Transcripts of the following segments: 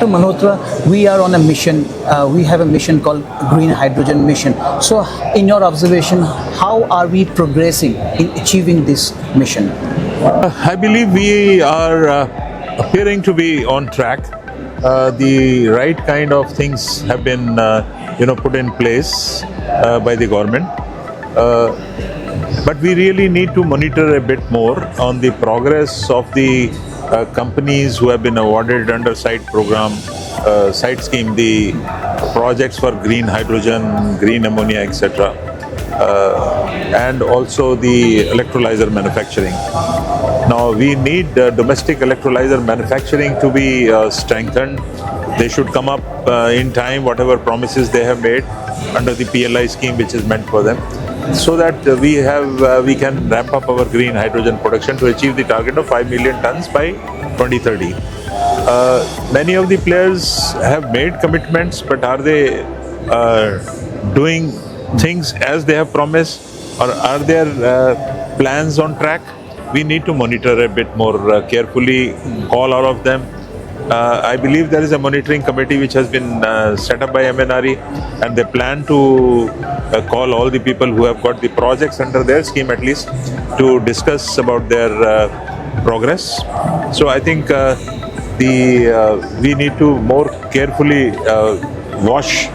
Dr. Malhotra, we are on a mission. We have a mission called Green Hydrogen Mission. So, in your observation, how are we progressing in achieving this mission? I believe we are appearing to be on track. The right kind of things have been, put in place by the government. But we really need to monitor a bit more on the progress of the companies who have been awarded under SITE program, SITE scheme, the projects for green hydrogen, green ammonia, etc. And also the electrolyzer manufacturing. Now we need domestic electrolyzer manufacturing to be strengthened. They should come up in time, whatever promises they have made under the PLI scheme which is meant for them, so that we can ramp up our green hydrogen production to achieve the target of 5 million tons by 2030. Many of the players have made commitments, but are they doing things as they have promised, or are their plans on track? We need to monitor a bit more carefully all of them. I believe there is a monitoring committee which has been set up by MNRE, and they plan to call all the people who have got the projects under their scheme at least to discuss about their progress. So I think we need to more carefully watch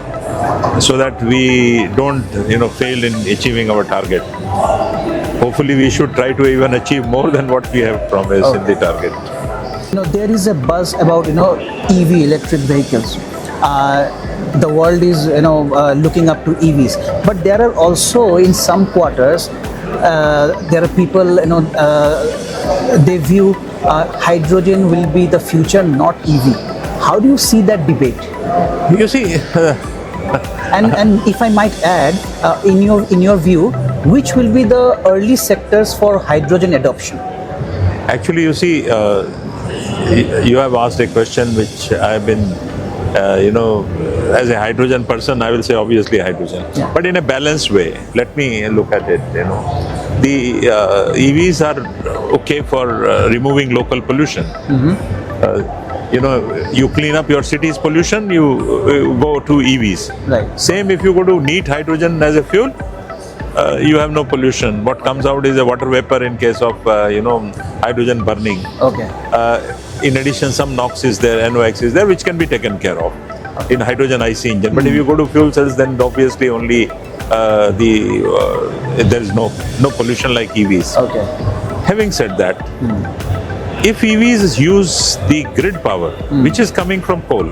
so that we don't fail in achieving our target. Hopefully we should try to even achieve more than what we have promised in the target. There is a buzz about EV, electric vehicles. The world is looking up to EVs, but there are also in some quarters there are people they view hydrogen will be the future, not EV. How do you see that debate? You see, and if I might add, in your view, which will be the early sectors for hydrogen adoption? Actually, you see, you have asked a question which I have been, as a hydrogen person, I will say obviously hydrogen, but in a balanced way. Let me look at it. The EVs are okay for removing local pollution. You clean up your city's pollution, you go to EVs. Right. Same if you go to neat hydrogen as a fuel, you have no pollution. What comes out is a water vapor in case of hydrogen burning. Okay. In addition, some NOx is there, NOx is there, which can be taken care of in hydrogen IC engine. But if you go to fuel cells, then obviously only there is no pollution like EVs. Okay. Having said that, if EVs use the grid power, which is coming from coal,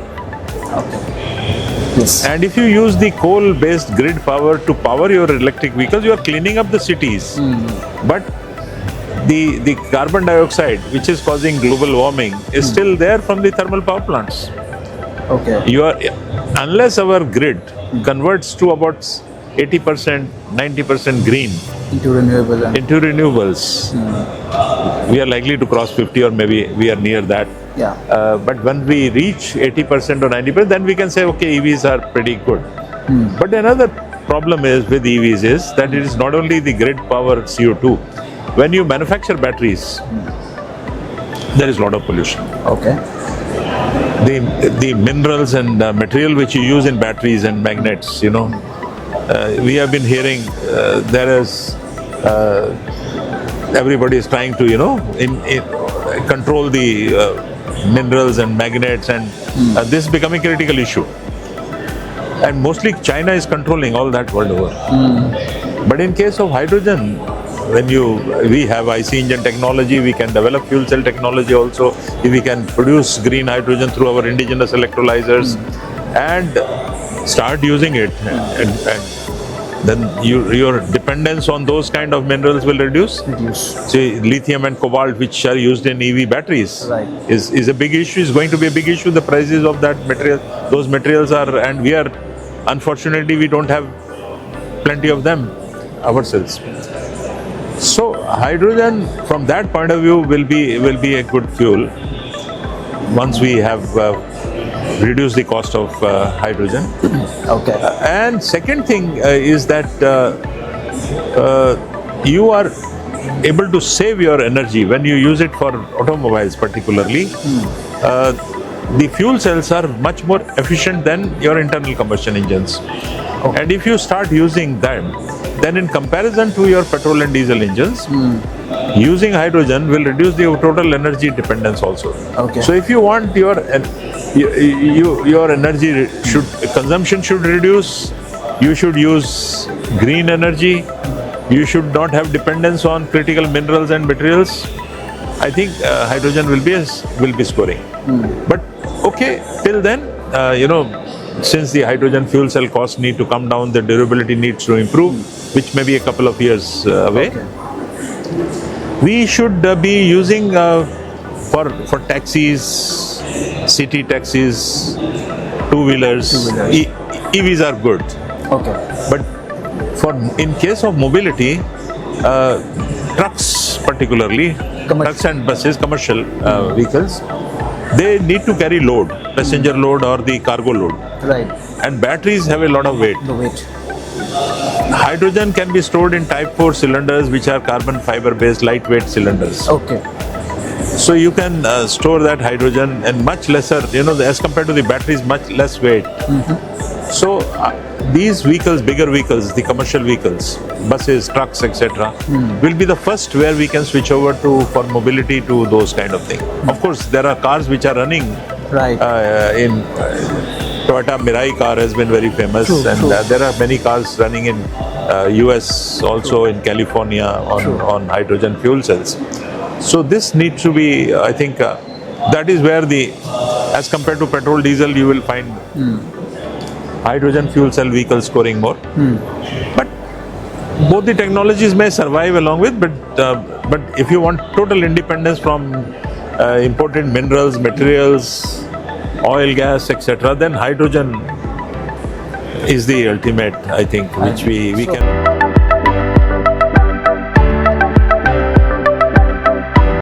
yes, and if you use the coal-based grid power to power your electric vehicles, you are cleaning up the cities. But the carbon dioxide, which is causing global warming, is still there from the thermal power plants. Okay. Unless our grid converts to about 80%, 90% green Into renewables, we are likely to cross 50, or maybe we are near that. Yeah. But when we reach 80% or 90%, then we can say, okay, EVs are pretty good. But another problem is with EVs is that it is not only the grid power CO2. When you manufacture batteries, there is a lot of pollution. Okay. The minerals and material which you use in batteries and magnets, we have been hearing there is everybody is trying to control the minerals and magnets, and this is becoming a critical issue, and mostly China is controlling all that world over. But in case of hydrogen, we have IC engine technology, we can develop fuel cell technology also, we can produce green hydrogen through our indigenous electrolyzers and start using it, and then your dependence on those kind of minerals will reduce. See, lithium and cobalt, which are used in EV batteries, is a big issue, is going to be a big issue. The prices of that material, those materials are, and unfortunately, we don't have plenty of them ourselves. So hydrogen, from that point of view, will be a good fuel once we have reduced the cost of hydrogen. Okay. And second thing is that you are able to save your energy when you use it for automobiles particularly. the fuel cells are much more efficient than your internal combustion engines. Okay. And if you start using them, then in comparison to your petrol and diesel engines, using hydrogen will reduce the total energy dependence also. Okay. So if you want your energy consumption should reduce, you should use green energy, you should not have dependence on critical minerals and materials. I think hydrogen will be scoring. But okay, till then, since the hydrogen fuel cell costs need to come down, the durability needs to improve, which may be a couple of years away. Okay. We should be using for taxis, city taxis, two-wheelers. EVs are good. Okay. But in case of mobility, trucks particularly, trucks and buses, commercial vehicles, they need to carry load, passenger load or the cargo load. Right. And batteries have a lot of weight. The weight. Hydrogen can be stored in type 4 cylinders, which are carbon fiber based lightweight cylinders. Okay. So you can store that hydrogen and much lesser, as compared to the batteries, much less weight. So these vehicles, bigger vehicles, the commercial vehicles, buses, trucks, etc., will be the first where we can switch over for mobility to those kind of things. Of course, there are cars which are running. Right. Toyota Mirai car has been very famous, True. There are many cars running in US, also in California on hydrogen fuel cells. So this needs to be, I think, that is where as compared to petrol, diesel, you will find hydrogen fuel cell vehicles scoring more. But both the technologies may survive along with, but if you want total independence from imported minerals, materials, oil, gas, etc., then hydrogen is the ultimate, I think, which we can.